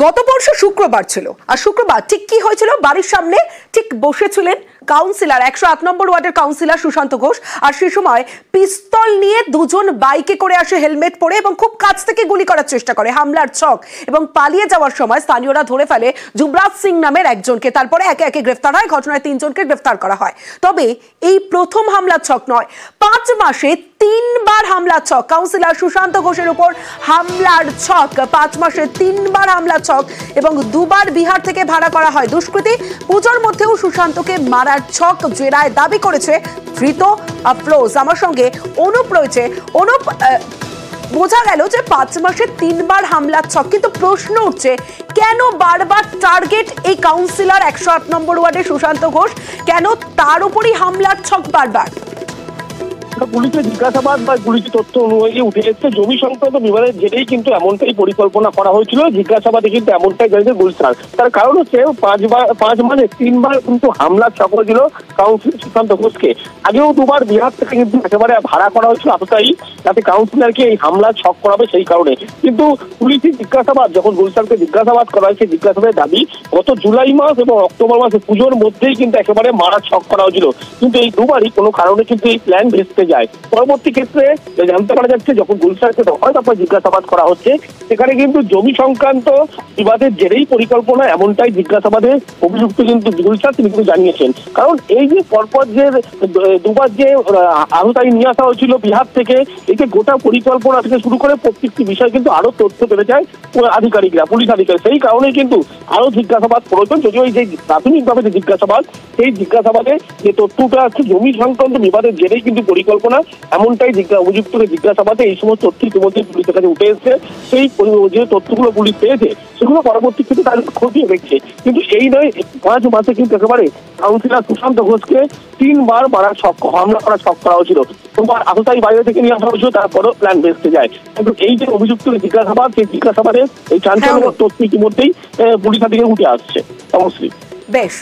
গত পরশু শুক্রবার ছিল, আর শুক্রবার ঠিক কি হয়েছিল, বাড়ির সামনে ঠিক বসেছিলেন কাউন্সিলর 108 নম্বর ওয়ার্ডের কাউন্সিলর সুশান্ত ঘোষ। আর সেই সময় পিস্তল নিয়ে দুজন বাইকে করে আসে, হেলমেট পরে, এবং খুব কাছ থেকে গুলি করার চেষ্টা করে, হামলার ছক। এবং পালিয়ে যাওয়ার সময় স্থানীয়রা ধরে ফেলে যুবরাজ সিং নামের একজনকে। তারপরে একে একে গ্রেফতার হয়। ঘটনায় 3 জনকে গ্রেফতার করা হয়। তবে এই প্রথম হামলার ছক নয়, 5 মাসে 3 বার হামলার ছক। কাউন্সিলর সুশান্ত ঘোষের উপর হামলার ছক, 5 মাসে 3 বার হামলার ছক, এবং 2 বার বিহার থেকে ভাড়া করা হয় দুষ্কৃতী। পুজোর মধ্যেও সুশান্তকে মারার ছক জেরায় দাবি করেছে ধৃত আফরোজ। আমার সঙ্গে অনুপ রয়েছে। অনুপ, বোঝা গেল যে 5 মাসে 3 বার হামলার ছক, কিন্তু প্রশ্ন উঠছে কেন বারবার টার্গেট এই কাউন্সিলর 108 নম্বর ওয়ার্ডে সুশান্ত ঘোষ, কেন তার উপরই হামলার ছক বারবার? পুলিশের জিজ্ঞাসাবাদ বা পুলিশের তথ্য অনুযায়ী উঠে এসেছে জমি সংক্রান্ত বিবাদের জেরেই কিন্তু এমনটাই পরিকল্পনা করা হয়েছিল। জিজ্ঞাসাবাদে কিন্তু এমনটাই জানিয়েছে গুলশান। তার কারণ হচ্ছে 5 মাসে 3 বার কিন্তু হামলার ছক ছিল কাউন্সিলর সুশান্ত ঘোষকে। আগেও 2 বার বিহার থেকে কিন্তু একেবারে ভাড়া করা হয়েছিল আততায়ী, যাতে কাউন্সিলরকে এই হামলার ছক করাবে সেই কারণে। কিন্তু পুলিশের জিজ্ঞাসাবাদ যখন গুলশানকে জিজ্ঞাসাবাদ করা হয়েছে, জিজ্ঞাসাবাদের দাবি গত জুলাই মাস এবং অক্টোবর মাসে পুজোর মধ্যেই কিন্তু একেবারে মারার ছক করা হয়েছিল। কিন্তু এই 2 বারই কোনো কারণে কিন্তু এই প্ল্যান ভেস্তে যায়। পরবর্তী ক্ষেত্রে জানতে পারা যাচ্ছে যখন গুলশানকে হয় তারপর জিজ্ঞাসাবাদ করা হচ্ছে, সেখানে কিন্তু জমি সংক্রান্ত বিবাদের জেরেই পরিকল্পনা, এমনটাই জিজ্ঞাসাবাদে অভিযুক্ত কিন্তু গুলশান তিনি কিন্তু জানিয়েছেন। কারণ এই যে পরপর যে 2 বার যে আহতাই নিয়ে আসা হয়েছিল বিহার থেকে, এই যে গোটা পরিকল্পনা থেকে শুরু করে প্রত্যেকটি বিষয় কিন্তু আরো তথ্য পেতে চায় আধিকারিকরা, পুলিশ আধিকারিক। সেই কারণেই কিন্তু আরো জিজ্ঞাসাবাদ প্রয়োজন। যদিও এই যে প্রাথমিকভাবে যে জিজ্ঞাসাবাদ, সেই জিজ্ঞাসাবাদে যে তথ্যটা আছে জমি সংক্রান্ত বিবাদের জেরেই কিন্তু পরিকল্পনা, এমনটাই অভিযুক্তকে জিজ্ঞাসাবাদে এই সমস্ত তথ্য ইতিমধ্যে পুলিশের কাছে উঠে এসেছে। সেই যে তথ্যগুলো পুলিশ পেয়েছে সেগুলো পরবর্তী ক্ষেত্রে তাদের খতিয়ে দেখছে। কিন্তু এই নয়, 5 মাসে কিন্তু একেবারে কাউন্সিলর সুশান্ত ঘোষকে 3 বার মারার ছক, হামলা করার ছক করা হয়েছিল। তোমার আততায়ী বাইরে থেকে নিয়ে আসা হয়েছিল, তারপরেও প্ল্যান ভেস্তে যায়। কিন্তু এই যে অভিযুক্তের জিজ্ঞাসাবাদ, সেই জিজ্ঞাসাবাদে এই চাঞ্চল্যকর তথ্য ইতিমধ্যেই পুলিশ থেকে উঠে আসছে। অবশ্যই বেশ।